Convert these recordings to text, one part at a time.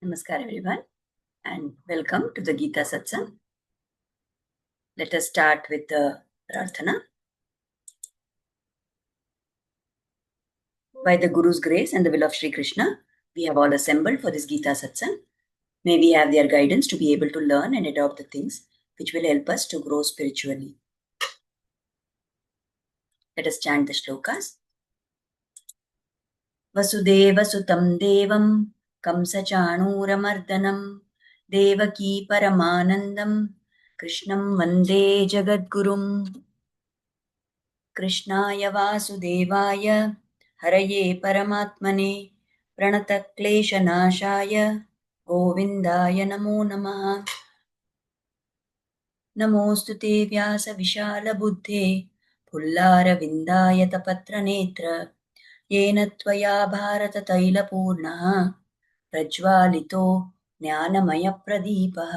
Namaskar everyone and welcome to the Gita Satsang. Let us start with the Prarthana. By the Guru's grace and the will of Sri Krishna, we have all assembled for this Gita Satsang. May we have their guidance to be able to learn and adopt the things which will help us to grow spiritually. Let us chant the shlokas. Vasudeva Sutam Devam Kamsachanuramardanam Devaki Paramanandam Krishnam Vande Jagadgurum कृष्णाय वासुदेवाय हरये परमात्मने प्रणतक्लेशनाशाय गोविन्दाय नमो नमः। नमोऽस्तु ते व्यासविशालबुद्धे पुल्लारविन्दायतपत्रनेत्र येन त्वया भारततैलपूर्णः प्रज्वालितो ज्ञानमयप्रदीपः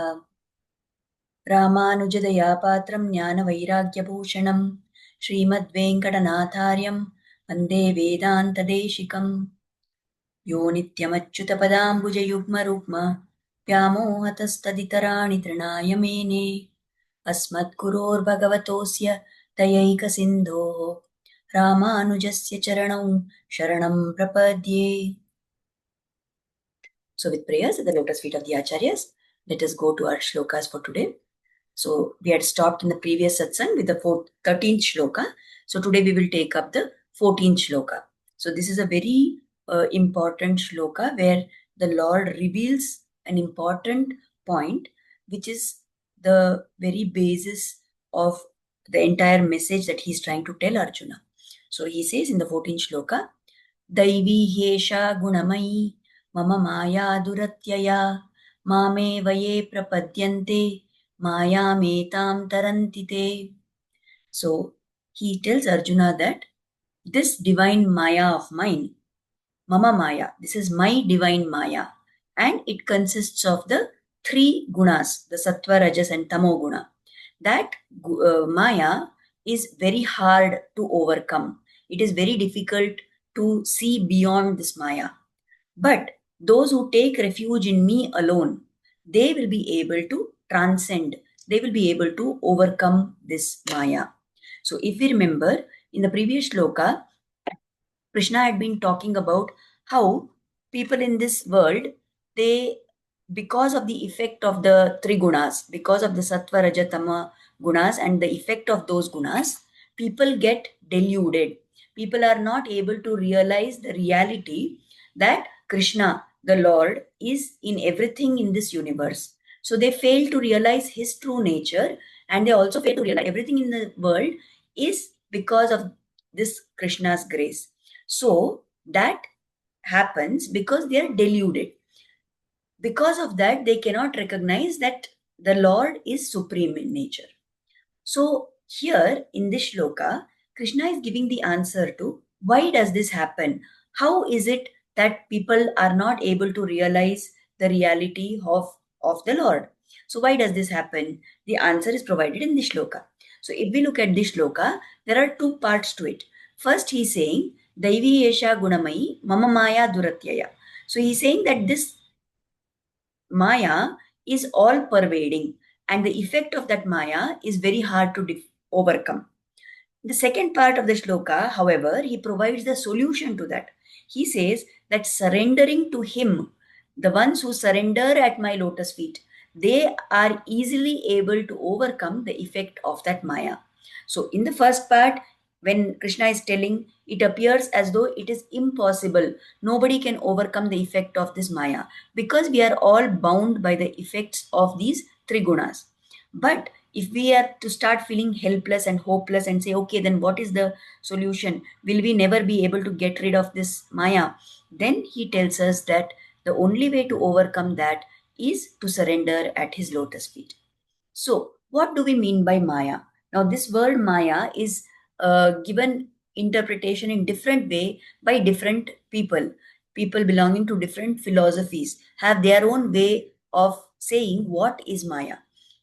रामानुजदयापात्रं ज्ञानवैराग्यभूषणं श्रीमद्वेङ्कटनाथार्यं वन्दे वेदान्तदेशिकं यो नित्यमच्युतपदाम्बुजयुग्मरुग्म व्यामोहतस्तदितराणि तृणाय मेने अस्मद्गुरोर्भगवतोऽस्य दयैकसिन्धोः रामानुजस्य चरणौ शरणं प्रपद्ये. So with prayers at the lotus feet of the Acharyas, let us go to our shlokas for today. So we had stopped in the previous satsang with the 13th shloka. So today we will take up the 14th shloka. So this is a very important shloka where the Lord reveals an important point, which is the very basis of the entire message that he is trying to tell Arjuna. So he says in the 14th shloka, Daivi Hesha Gunamayi Mama Maya Duratyaya Mame Vaye Prapadyante Mayametam Tarantite. So he tells Arjuna that this divine Maya of mine, Mama Maya, this is my divine Maya, and it consists of the three gunas, the Sattva, Rajas and Tamo guna. That Maya is very hard to overcome. It is very difficult to see beyond this Maya. But those who take refuge in me alone, they will be able to transcend. They will be able to overcome this Maya. So if we remember, in the previous shloka, Krishna had been talking about how people in this world, they, because of the effect of the three gunas, because of the Sattva, Raja, Tama gunas and the effect of those gunas, people get deluded. People are not able to realize the reality that Krishna, the Lord, is in everything in this universe. So they fail to realize his true nature, and they also fail to realize everything in the world is because of this Krishna's grace. So that happens because they are deluded. Because of that, they cannot recognize that the Lord is supreme in nature. So here in this shloka, Krishna is giving the answer to why does this happen? How is it that people are not able to realize the reality of the Lord? So why does this happen? The answer is provided in this shloka. So if we look at this shloka, there are two parts to it. First, he is saying, Daivi Esha Gunamayi Mama Maya Duratyaya. So he is saying that this Maya is all pervading, and the effect of that Maya is very hard to overcome. The second part of the shloka, however, he provides the solution to that. He says that surrendering to him, the ones who surrender at my lotus feet, they are easily able to overcome the effect of that Maya. So in the first part, when Krishna is telling, it appears as though it is impossible. Nobody can overcome the effect of this Maya because we are all bound by the effects of these three gunas. But if we are to start feeling helpless and hopeless and say, okay, then what is the solution? Will we never be able to get rid of this Maya? Then he tells us that the only way to overcome that is to surrender at his lotus feet. So what do we mean by Maya? Now this word Maya is given interpretation in different way by different people. People belonging to different philosophies have their own way of saying what is Maya.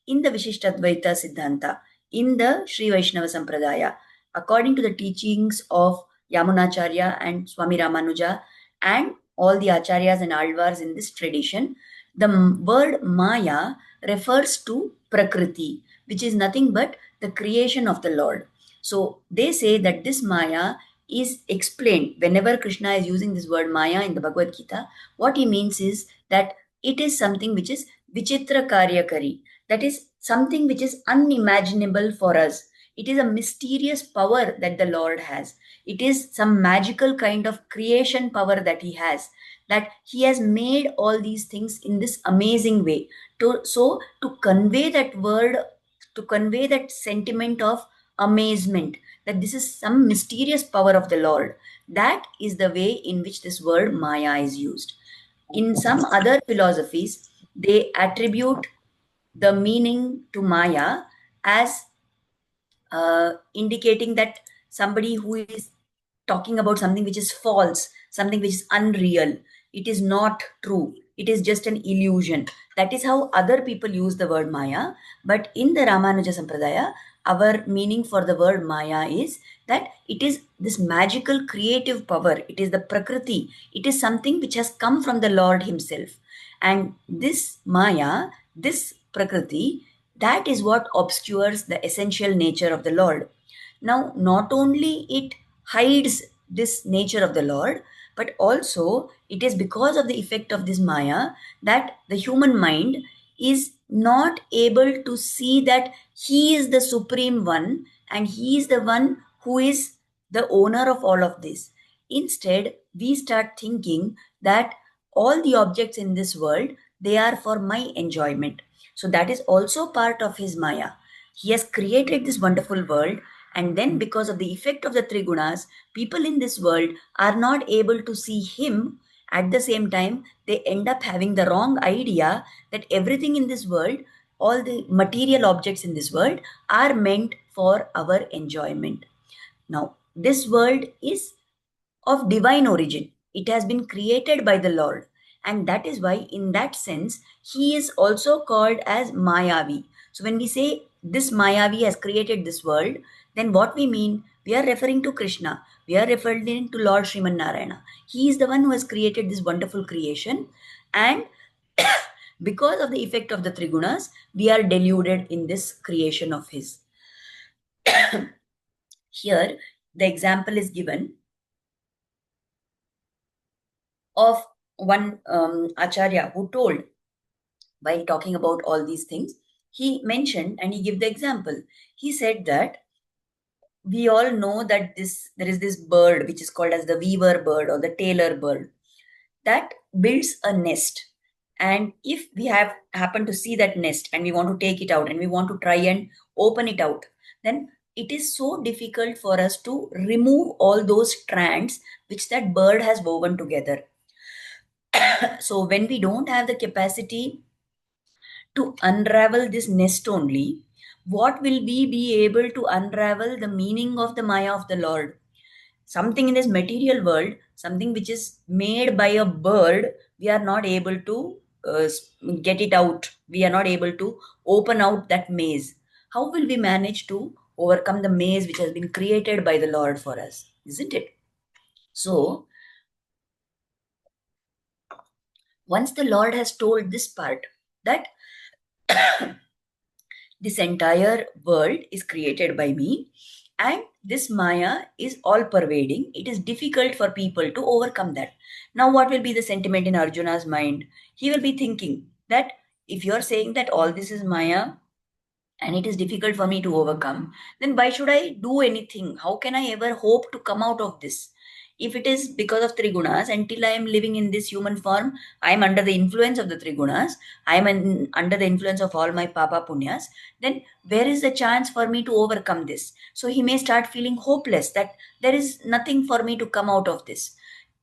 In the Vishishtadvaita Siddhanta, in the Sri Vaishnava Sampradaya, according to the teachings of Yamunacharya and Swami Ramanuja, and all the acharyas and alvars in this tradition, the word Maya refers to Prakriti, which is nothing but the creation of the Lord. So they say that this Maya is explained whenever Krishna is using this word Maya in the Bhagavad Gita. What he means is that it is something which is Vichitra Karyakari, that is something which is unimaginable for us. It is a mysterious power that the Lord has. It is some magical kind of creation power that he has, that he has made all these things in this amazing way. To convey that word, to convey that sentiment of amazement, that this is some mysterious power of the Lord, that is the way in which this word Maya is used. In some other philosophies, they attribute the meaning to Maya as indicating that somebody who is talking about something which is false, something which is unreal, it is not true, it is just an illusion. That is how other people use the word Maya. But in the Ramanuja Sampradaya, our meaning for the word Maya is that it is this magical creative power, it is the Prakriti, it is something which has come from the Lord Himself. And this Maya, this Prakriti, that is what obscures the essential nature of the Lord. Now, not only it hides this nature of the Lord, but also it is because of the effect of this Maya that the human mind is not able to see that He is the Supreme One and He is the one who is the owner of all of this. Instead, we start thinking that all the objects in this world, they are for my enjoyment. So that is also part of his Maya. He has created this wonderful world, and then because of the effect of the Trigunas, people in this world are not able to see him. At the same time, they end up having the wrong idea that everything in this world, all the material objects in this world, are meant for our enjoyment. Now, this world is of divine origin. It has been created by the Lord. And that is why, in that sense, he is also called as Mayavi. So, when we say this Mayavi has created this world, then what we mean? We are referring to Krishna. We are referring to Lord Sriman Narayana. He is the one who has created this wonderful creation. And because of the effect of the Trigunas, we are deluded in this creation of his. Here, the example is given of one acharya who told, while talking about all these things, he mentioned and he gave the example. He said that we all know that there is this bird which is called as the weaver bird or the tailor bird that builds a nest. And if we have happen to see that nest and we want to take it out and we want to try and open it out, then it is so difficult for us to remove all those strands which that bird has woven together. So when we don't have the capacity to unravel this nest only, what will we be able to unravel the meaning of the Maya of the Lord? Something in this material world, something which is made by a bird, we are not able to get it out. We are not able to open out that maze. How will we manage to overcome the maze which has been created by the Lord for us? Isn't it? So, once the Lord has told this part, that this entire world is created by me and this Maya is all pervading, it is difficult for people to overcome that. Now, what will be the sentiment in Arjuna's mind? He will be thinking that if you are saying that all this is Maya and it is difficult for me to overcome, then why should I do anything? How can I ever hope to come out of this? If it is because of Trigunas, until I am living in this human form, I am under the influence of the Trigunas, I am under the influence of all my Papa Punyas, then where is the chance for me to overcome this? So he may start feeling hopeless that there is nothing for me to come out of this.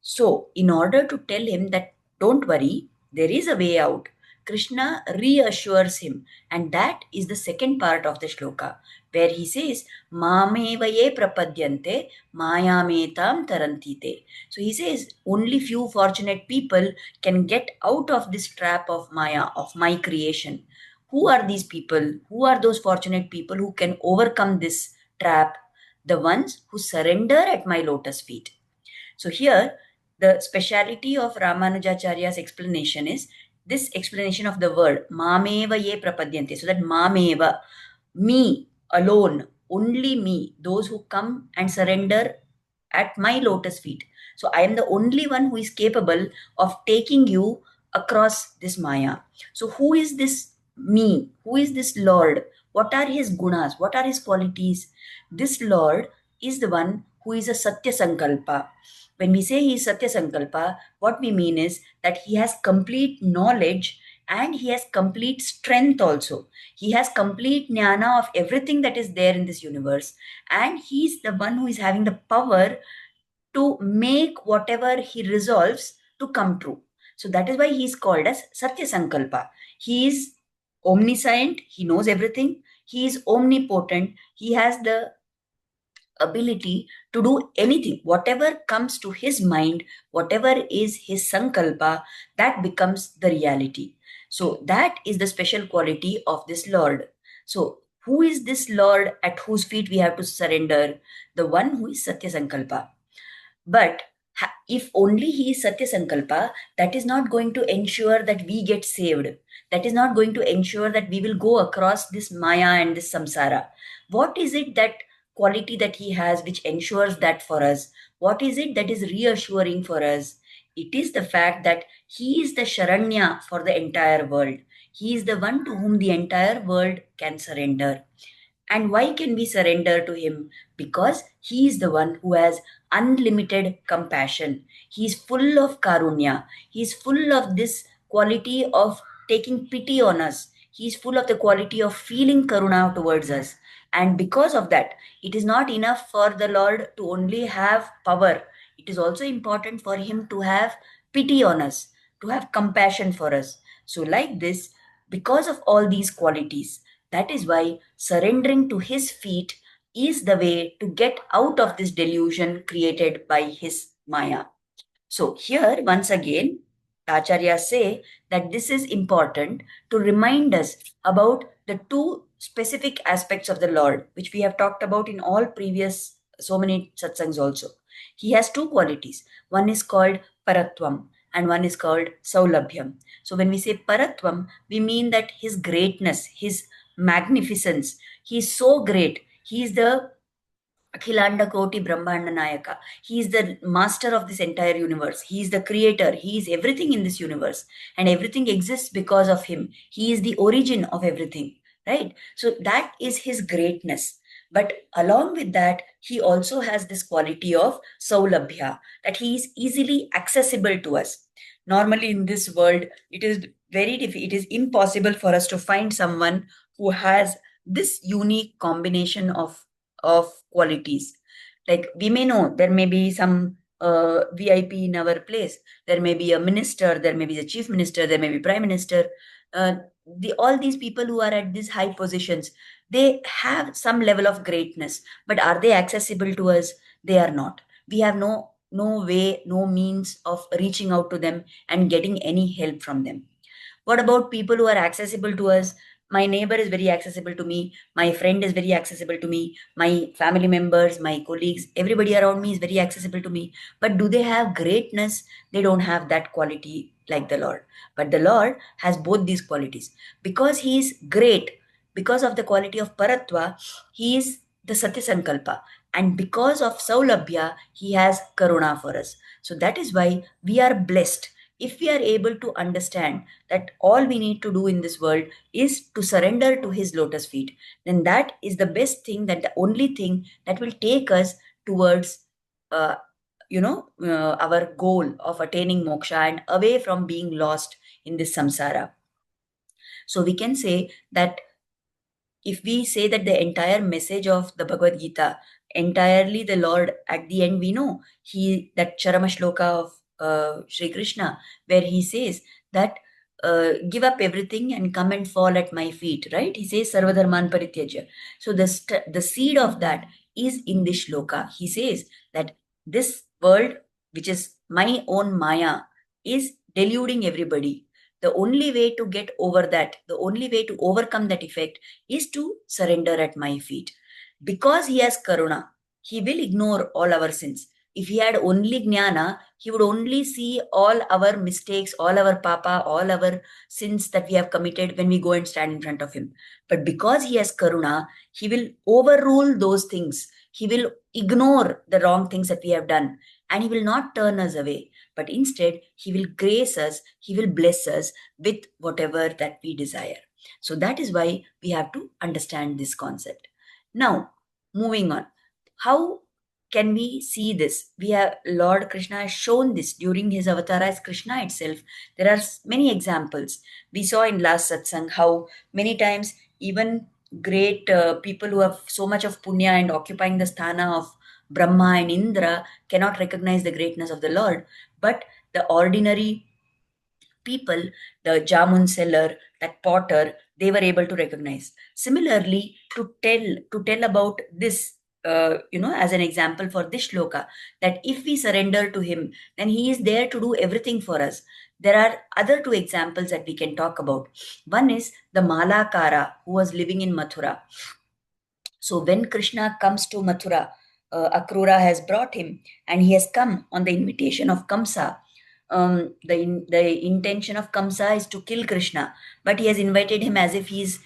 So, in order to tell him that don't worry, there is a way out, Krishna reassures him, and that is the second part of the shloka, where he says, Mamevaye prapadyante mayametam tarantite. So he says, only few fortunate people can get out of this trap of Maya, of my creation. Who are these people? Who are those fortunate people who can overcome this trap? The ones who surrender at my lotus feet. So here, the speciality of Ramanujacharya's explanation is this explanation of the word mameva ye prapadyante. So that mameva, me alone, only me, those who come and surrender at my lotus feet. So I am the only one who is capable of taking you across this Maya. So who is this me? Who is this Lord? What are his gunas? What are his qualities? This Lord is the one who is a Satya Sankalpa. When we say he is Satya Sankalpa, what we mean is that he has complete knowledge and he has complete strength also. He has complete jnana of everything that is there in this universe. And he's the one who is having the power to make whatever he resolves to come true. So that is why he is called as Satya Sankalpa. He is omniscient, he knows everything, he is omnipotent, he has the ability to do anything. Whatever comes to his mind, whatever is his Sankalpa, that becomes the reality. So that is the special quality of this Lord. So who is this Lord at whose feet we have to surrender? The one who is Satya Sankalpa. But if only he is Satya Sankalpa, that is not going to ensure that we get saved. That is not going to ensure that we will go across this Maya and this samsara. What is it that quality that he has which ensures that for us? What is it that is reassuring for us? It is the fact that he is the Sharanya for the entire world. He is the one to whom the entire world can surrender. And why can we surrender to him? Because he is the one who has unlimited compassion. He is full of karunya. He is full of this quality of taking pity on us. He is full of the quality of feeling karuna towards us. And because of that, it is not enough for the Lord to only have power. It is also important for him to have pity on us, to have compassion for us. So, like this, because of all these qualities, that is why surrendering to his feet is the way to get out of this delusion created by his Maya. So, here once again, Acharyas say that this is important to remind us about the two specific aspects of the Lord, which we have talked about in all previous so many satsangs also. He has two qualities. One is called Paratvam and one is called Saulabhyam. So, when we say Paratvam, we mean that his greatness, his magnificence, he is so great. He is the Akhilanda Koti Brahmanda Nayaka. He is the master of this entire universe. He is the creator. He is everything in this universe. And everything exists because of him. He is the origin of everything, right? So that is his greatness. But along with that, he also has this quality of Saulabhya, that he is easily accessible to us. Normally in this world, it is it is impossible for us to find someone who has this unique combination of qualities. Like we may know there may be some VIP in our place. There may be a minister, there may be the chief minister, there may be prime minister. All these people who are at these high positions, they have some level of greatness, but are they accessible to us? They are not. We have no way, no means of reaching out to them and getting any help from them. What about people who are accessible to us? My neighbor is very accessible to me. My friend is very accessible to me. My family members, my colleagues, everybody around me is very accessible to me. But do they have greatness? They don't have that quality like the Lord. But the Lord has both these qualities. Because He is great, because of the quality of Paratva, He is the Satya Sankalpa. And because of Saulabhya, He has Karuna for us. So that is why we are blessed if we are able to understand that all we need to do in this world is to surrender to his lotus feet, then that is the best thing, that the only thing that will take us towards uh, our goal of attaining moksha and away from being lost in this samsara. So we can say that if we say that the entire message of the Bhagavad Gita, entirely the Lord, at the end we know that Charama Shloka of Sri Krishna, where he says that give up everything and come and fall at my feet, right? He says Sarvadharman Parityajya. So the seed of that is in this shloka. He says that this world, which is my own Maya, is deluding everybody. The only way to get over that, the only way to overcome that effect is to surrender at my feet. Because he has karuna, he will ignore all our sins. If he had only jnana, he would only see all our mistakes, all our papa, all our sins that we have committed when we go and stand in front of him. But because he has karuna, he will overrule those things. He will ignore the wrong things that we have done, and he will not turn us away. But instead, he will grace us, he will bless us with whatever that we desire. So that is why we have to understand this concept. Now, moving on. How can we see this? We have Lord Krishna has shown this during his avatar as Krishna itself. There are many examples. We saw in last satsang how many times even great people who have so much of punya and occupying the sthana of Brahma and Indra cannot recognize the greatness of the Lord, but the ordinary people, the jamun seller, that potter, they were able to recognize. Similarly, to tell about this, as an example for this shloka, that if we surrender to him, then he is there to do everything for us. There are other two examples that we can talk about. One is the Malakara who was living in Mathura. So when Krishna comes to Mathura, Akrura has brought him, and he has come on the invitation of Kamsa. The intention of Kamsa is to kill Krishna, but he has invited him as if he's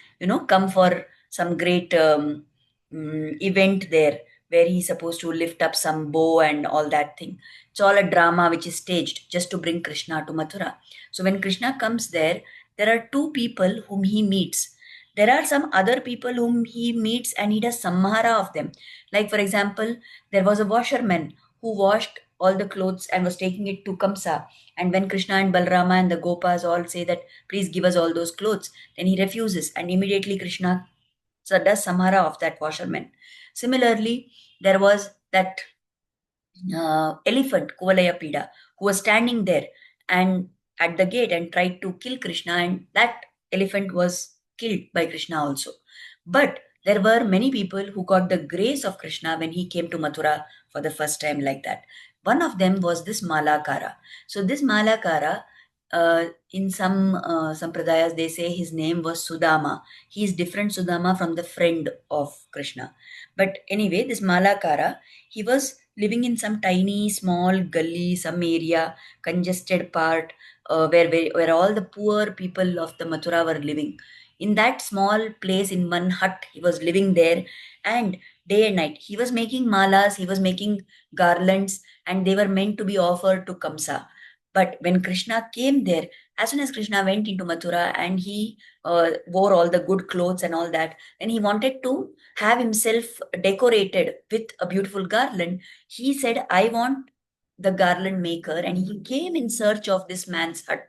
come for some great event there where he's supposed to lift up some bow and all that thing. It's all a drama which is staged just to bring Krishna to Mathura. So when Krishna comes there are two people whom he meets. There are some other people whom he meets and he does samhara of them. Like, for example, there was a washerman who washed all the clothes and was taking it to Kamsa. And when Krishna and Balrama and the Gopas all say that, please give us all those clothes, then he refuses. And immediately Krishna does samhara of that washerman. Similarly, there was that elephant, Kuvalayapida, who was standing there and at the gate and tried to kill Krishna, and that elephant was killed by Krishna also. But there were many people who got the grace of Krishna when he came to Mathura for the first time, like that. One of them was this Malakara. So this Malakara, in some sampradayas, they say his name was Sudama. He is different Sudama from the friend of Krishna. But anyway, this Malakara, he was living in some tiny, small gully, some area, congested part, where all the poor people of the Mathura were living. In that small place, in one hut, he was living there, and day and night he was making malas, he was making garlands, and they were meant to be offered to Kamsa. But when Krishna came there, as soon as Krishna went into Mathura and he wore all the good clothes and all that, then he wanted to have himself decorated with a beautiful garland. He said, I want the garland maker, and he came in search of this man's hut.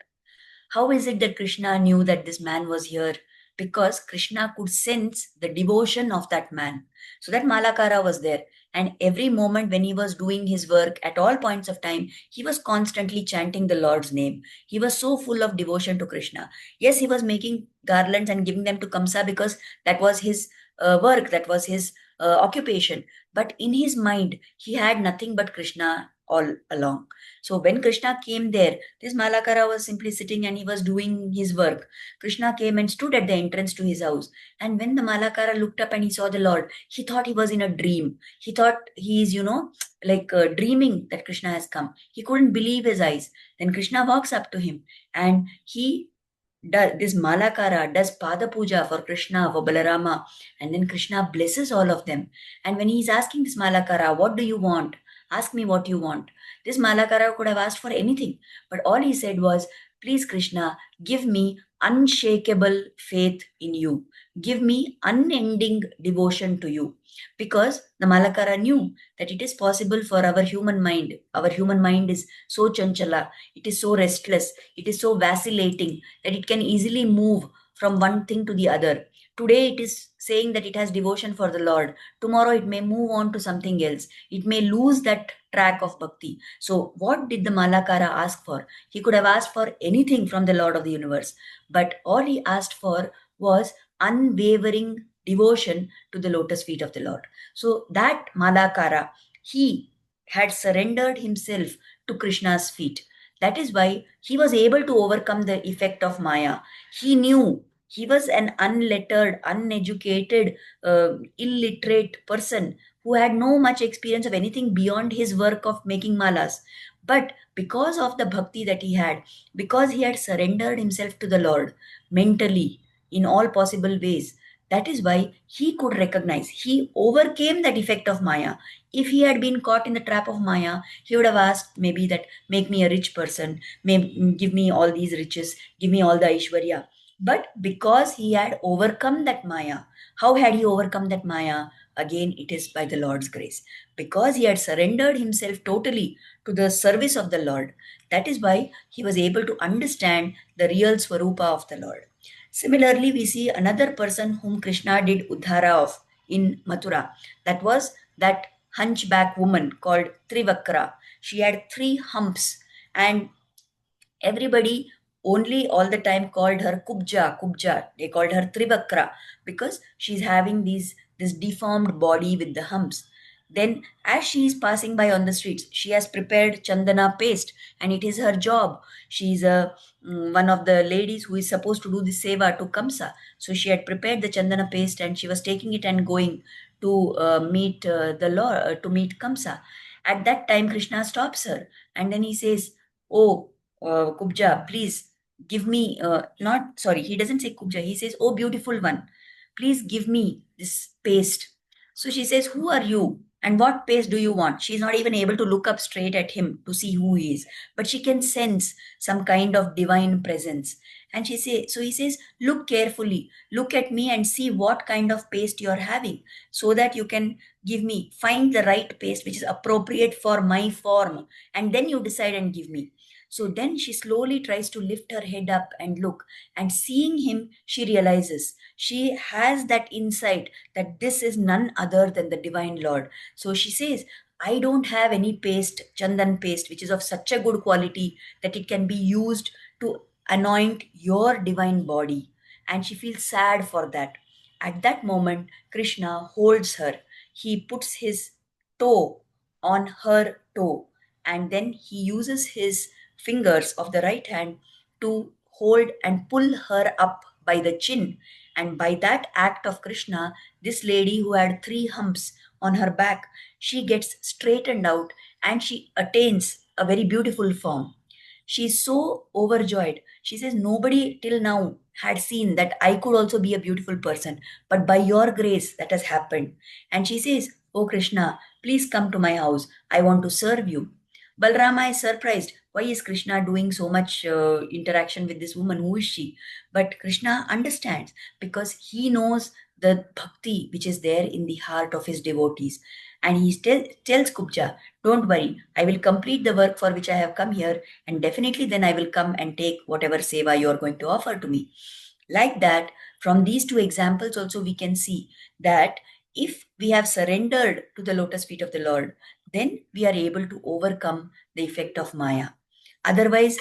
How is it that Krishna knew that this man was here? Because Krishna could sense the devotion of that man. So that Malakara was there. And every moment when he was doing his work, at all points of time, he was constantly chanting the Lord's name. He was so full of devotion to Krishna. Yes, he was making garlands and giving them to Kamsa because that was his work, that was his occupation. But in his mind, he had nothing but Krishna all along. So when Krishna came there, this Malakara was simply sitting and he was doing his work. Krishna came and stood at the entrance to his house. And when the Malakara looked up and he saw the Lord, he thought he was in a dream. He thought he's, like dreaming that Krishna has come. He couldn't believe his eyes. Then Krishna walks up to him and this Malakara does Pada Puja for Krishna, for Balarama, and then Krishna blesses all of them. And when he's asking this Malakara, what do you want? Ask me what you want. This Malakara could have asked for anything, but all he said was, please, Krishna, give me unshakable faith in you. Give me unending devotion to you. Because the Malakara knew that it is possible for our human mind. Our human mind is so chanchala, it is so restless, it is so vacillating that it can easily move from one thing to the other. Today it is saying that it has devotion for the Lord. Tomorrow it may move on to something else. It may lose that track of bhakti. So what did the Malakara ask for? He could have asked for anything from the Lord of the universe. But all he asked for was unwavering devotion to the lotus feet of the Lord. So that Malakara, he had surrendered himself to Krishna's feet. That is why he was able to overcome the effect of Maya. He knew he was an unlettered, uneducated, illiterate person who had no much experience of anything beyond his work of making malas. But because of the bhakti that he had, because he had surrendered himself to the Lord mentally in all possible ways, that is why he could recognize, he overcame that effect of Maya. If he had been caught in the trap of Maya, he would have asked maybe that, make me a rich person, give me all these riches, give me all the Aishwarya. But because he had overcome that Maya, how had he overcome that Maya? Again, it is by the Lord's grace. Because he had surrendered himself totally to the service of the Lord, that is why he was able to understand the real Swarupa of the Lord. Similarly, we see another person whom Krishna did Uddhara of in Mathura. That was that hunchback woman called Trivakra. She had three humps, and everybody only all the time called her Kubja. They called her Trivakra because she's having this deformed body with the humps. Then, as she is passing by on the streets, she has prepared chandana paste, and it is her job. She's one of the ladies who is supposed to do the seva to Kamsa. So she had prepared the chandana paste, and she was taking it and going to meet the Lord, to meet Kamsa. At that time, Krishna stops her, and then he says, "Oh, Kubja, please give me, not, sorry, he doesn't say Kubja, he says, oh, beautiful one, please give me this paste." So she says, who are you? And what paste do you want? She's not even able to look up straight at him to see who he is, but she can sense some kind of divine presence. And so he says, look carefully, look at me and see what kind of paste you're having, so that you can find the right paste which is appropriate for my form, and then you decide and give me. So then she slowly tries to lift her head up and look. And seeing him, she realizes, she has that insight that this is none other than the divine Lord. So she says, I don't have any paste, chandan paste, which is of such a good quality that it can be used to anoint your divine body. And she feels sad for that. At that moment, Krishna holds her. He puts his toe on her toe, and then he uses his fingers of the right hand to hold and pull her up by the chin. And by that act of Krishna, this lady who had three humps on her back, she gets straightened out and she attains a very beautiful form. She's so overjoyed. She says, nobody till now had seen that I could also be a beautiful person, but by your grace that has happened. And she says, oh Krishna, please come to my house. I want to serve you. Balrama is surprised. Why is Krishna doing so much interaction with this woman? Who is she? But Krishna understands because he knows the bhakti which is there in the heart of his devotees. And he tells Kubja, don't worry, I will complete the work for which I have come here, and definitely then I will come and take whatever seva you are going to offer to me. Like that, from these two examples also we can see that if we have surrendered to the lotus feet of the Lord, then we are able to overcome the effect of Maya. Otherwise,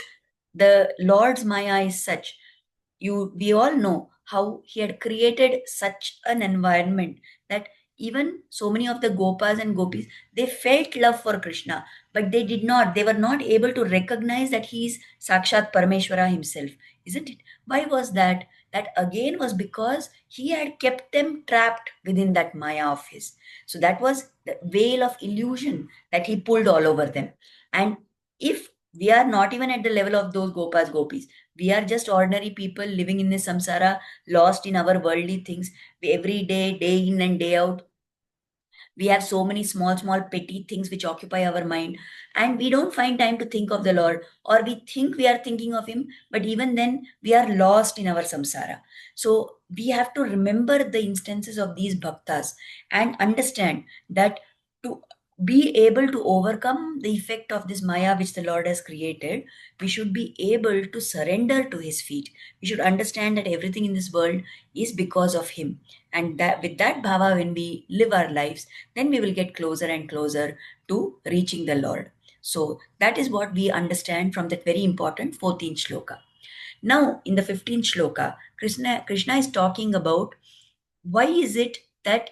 the Lord's Maya is such, we all know how he had created such an environment that even so many of the gopas and gopis, they felt love for Krishna, but they were not able to recognize that he is Sakshat Parameshwara himself, isn't it? Why was that? That again was because he had kept them trapped within that Maya of his. So that was the veil of illusion that he pulled all over them. And if we are not even at the level of those gopas gopis, we are just ordinary people living in this samsara, lost in our worldly things. Every day, day in and day out, we have so many small petty things which occupy our mind, and we don't find time to think of the Lord, or we think we are thinking of him, but even then we are lost in our samsara. So we have to remember the instances of these bhaktas and understand that to be able to overcome the effect of this maya which the Lord has created, we should be able to surrender to his feet. We should understand that everything in this world is because of him, and that with that bhava, when we live our lives, then we will get closer and closer to reaching the Lord. So that is what we understand from that very important 14th shloka. Now, in the 15th shloka, Krishna is talking about why is it that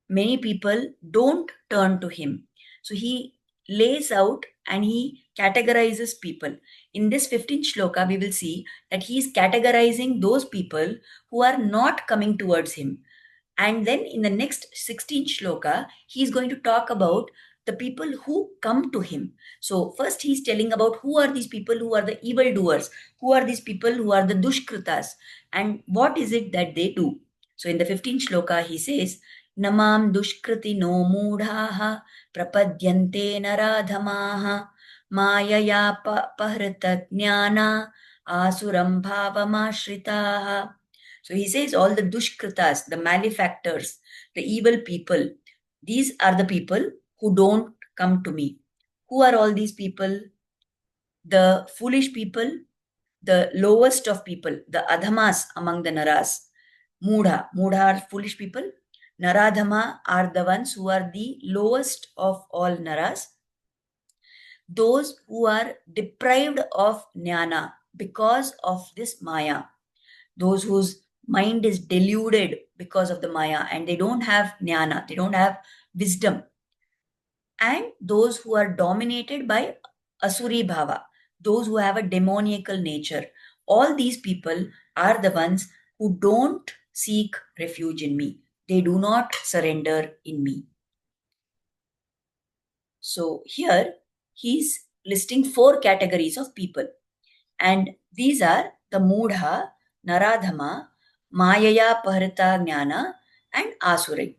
many people don't turn to him. So he lays out and he categorizes people. In this 15th shloka, we will see that he is categorizing those people who are not coming towards him. And then in the next 16th shloka, he is going to talk about the people who come to him. So first he's telling about who are these people who are the evildoers, who are these people who are the dushkritas, and what is it that they do. So in the 15th shloka, he says, Namam dushkriti no mudhaha prapadyante naradhamaha mayaya pahrita jnana asuram bhavamashritah. So he says all the dushkritas, the malefactors, the evil people, these are the people who don't come to me. Who are all these people? The foolish people, the lowest of people, the adhamas among the naras. Mudha are foolish people. Naradhama are the ones who are the lowest of all naras. Those who are deprived of jnana because of this maya. Those whose mind is deluded because of the maya and they don't have jnana, they don't have wisdom, and those who are dominated by asuri bhava, those who have a demoniacal nature. All these people are the ones who don't seek refuge in me. They do not surrender in me. So here he's listing 4 categories of people. And these are the Mudha, Naradhama, Mayaya Pahrita Jnana, and Asurai.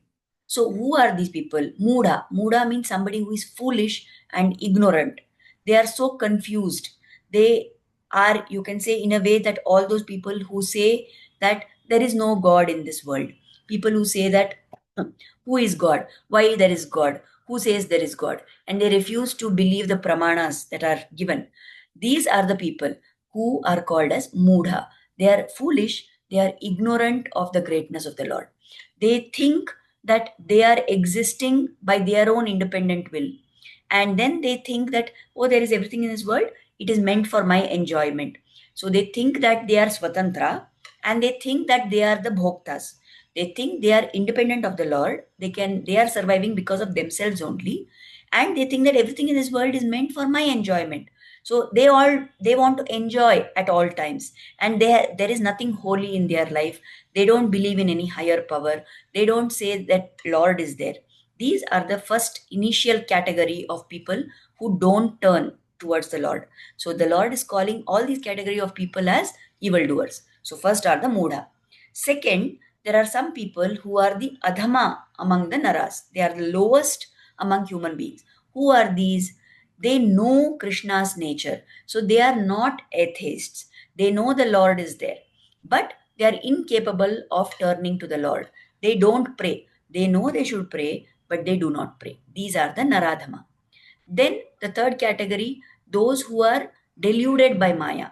So who are these people? Mudha. Mudha means somebody who is foolish and ignorant. They are so confused. They are, you can say, in a way that all those people who say that there is no God in this world. People who say that who is God? Why there is God? Who says there is God? And they refuse to believe the pramanas that are given. These are the people who are called as Mudha. They are foolish, they are ignorant of the greatness of the Lord. They think that they are existing by their own independent will. And then they think that, oh, there is everything in this world, it is meant for my enjoyment. So they think that they are Swatantra and they think that they are the Bhoktas. They think they are independent of the Lord. They are surviving because of themselves only. And they think that everything in this world is meant for my enjoyment. So they want to enjoy at all times, and there is nothing holy in their life. They don't believe in any higher power. They don't say that Lord is there. These are the first initial category of people who don't turn towards the Lord. So the Lord is calling all these category of people as evildoers. So first are the Mudha. Second, there are some people who are the Adhama among the Naras. They are the lowest among human beings. Who are these? They know Krishna's nature. So they are not atheists. They know the Lord is there. But they are incapable of turning to the Lord. They don't pray. They know they should pray, but they do not pray. These are the Naradhama. Then the third category, those who are deluded by Maya.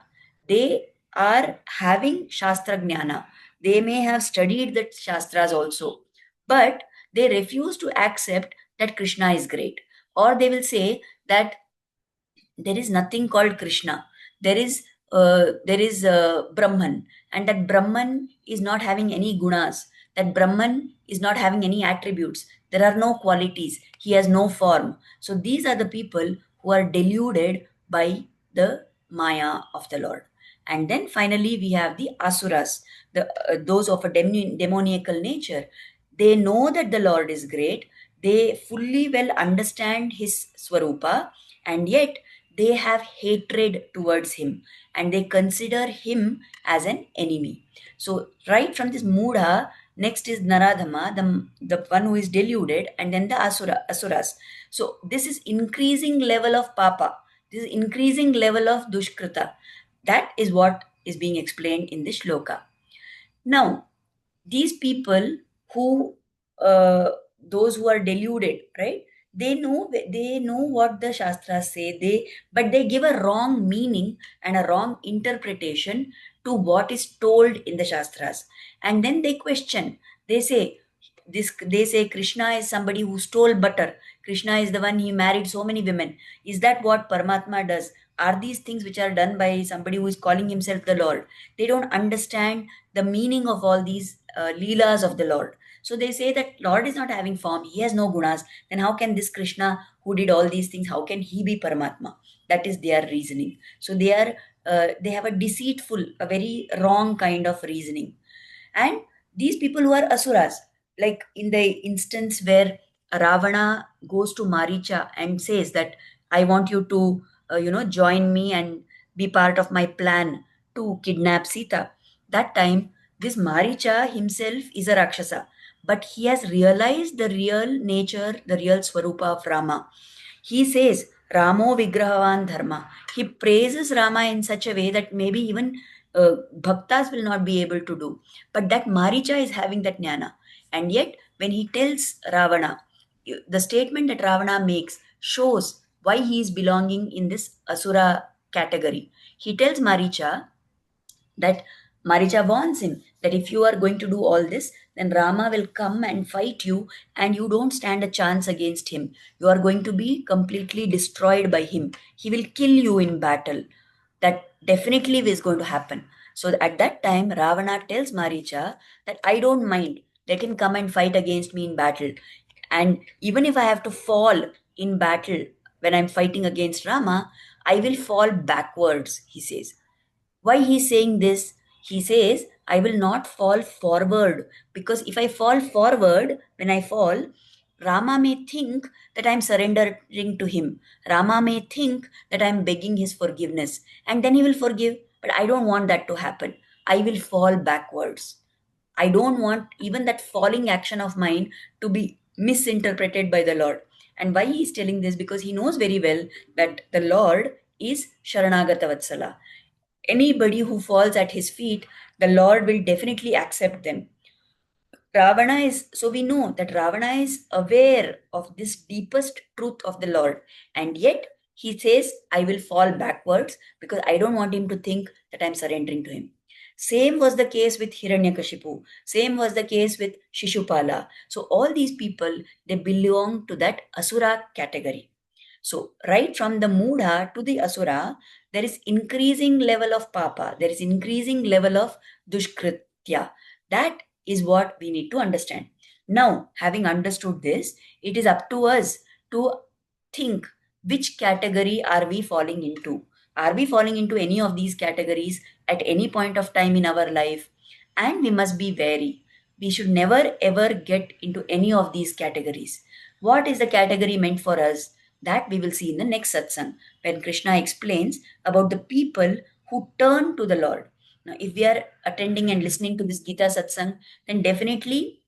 They are having Shastra Jnana. They may have studied the Shastras also, but they refuse to accept that Krishna is great. Or they will say that there is nothing called Krishna. There is Brahman, and that Brahman is not having any gunas. That Brahman is not having any attributes. There are no qualities. He has no form. So these are the people who are deluded by the Maya of the Lord. And then finally we have the Asuras, those of a demoniacal nature. They know that the Lord is great. They fully well understand His Swarupa, and yet they have hatred towards him and they consider him as an enemy. So, right from this Mudha, next is Naradhama, the one who is deluded, and then the Asuras. So, this is increasing level of Papa, this is increasing level of Dushkrita. That is what is being explained in this shloka. Now, these people who those who are deluded, right, they know what the shastras say, but they give a wrong meaning and a wrong interpretation to what is told in the shastras, and then they question. They say Krishna is somebody who stole butter. Krishna is the one, he married so many women. Is that what Paramatma does? Are these things which are done by somebody who is calling himself the Lord? They don't understand the meaning of all these leelas of the Lord. So they say that Lord is not having form, he has no gunas. Then how can this Krishna who did all these things, how can he be Paramatma? That is their reasoning. So they have a deceitful, a very wrong kind of reasoning. And these people who are asuras, like in the instance where Ravana goes to Maricha and says that I want you to, join me and be part of my plan to kidnap Sita. That time, this Maricha himself is a Rakshasa, but he has realized the real nature, the real Swarupa of Rama. He says, Ramo Vigrahavan Dharma. He praises Rama in such a way that maybe even bhaktas will not be able to do. But that Maricha is having that jnana. And yet, when he tells Ravana, the statement that Ravana makes shows why he is belonging in this Asura category. He tells Maricha that Maricha warns him that if you are going to do all this, then Rama will come and fight you, and you don't stand a chance against him. You are going to be completely destroyed by him. He will kill you in battle. That definitely is going to happen. So at that time, Ravana tells Maricha that I don't mind. Let him come and fight against me in battle. And even if I have to fall in battle when I'm fighting against Rama, I will fall backwards, he says. Why he's saying this? He says I will not fall forward, because if I fall forward, when I fall, Rama may think that I'm surrendering to him. Rama may think that I'm begging his forgiveness, and then he will forgive. But I don't want that to happen. I will fall backwards. I don't want even that falling action of mine to be misinterpreted by the Lord. And why he's telling this? Because he knows very well that the Lord is Sharanagata Vatsala. Anybody who falls at his feet, the Lord will definitely accept them. Ravana is, so we know that Ravana is aware of this deepest truth of the Lord, and yet he says, I will fall backwards because I don't want him to think that I'm surrendering to him. Same was the case with Hiranyakashipu. Same was the case with Shishupala. So all these people, they belong to that Asura category. So right from the Mudha to the Asura, there is increasing level of Papa. There is increasing level of Dushkritya. That is what we need to understand. Now, having understood this, it is up to us to think which category are we falling into. Are we falling into any of these categories at any point of time in our life? And we must be wary. We should never ever get into any of these categories. What is the category meant for us? That we will see in the next satsang, when Krishna explains about the people who turn to the Lord. Now, if we are attending and listening to this Gita satsang, then definitely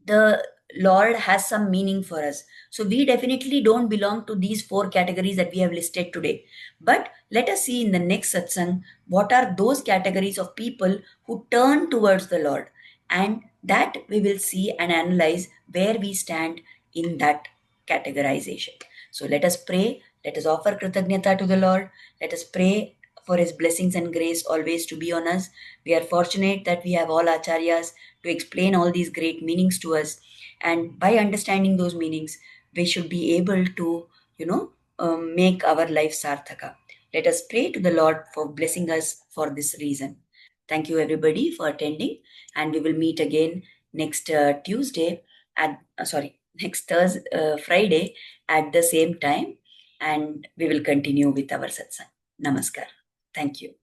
the Lord has some meaning for us. So we definitely don't belong to these four categories that we have listed today. But let us see in the next satsang what are those categories of people who turn towards the Lord. And that we will see and analyze where we stand in that categorization. So let us pray. Let us offer Kritagnyata to the Lord. Let us pray for his blessings and grace always to be on us. We are fortunate that we have all acharyas to explain all these great meanings to us. And by understanding those meanings, we should be able to, make our life sarthaka. Let us pray to the Lord for blessing us for this reason. Thank you, everybody, for attending. And we will meet again next Tuesday next Thursday, Friday at the same time. And we will continue with our satsang. Namaskar. Thank you.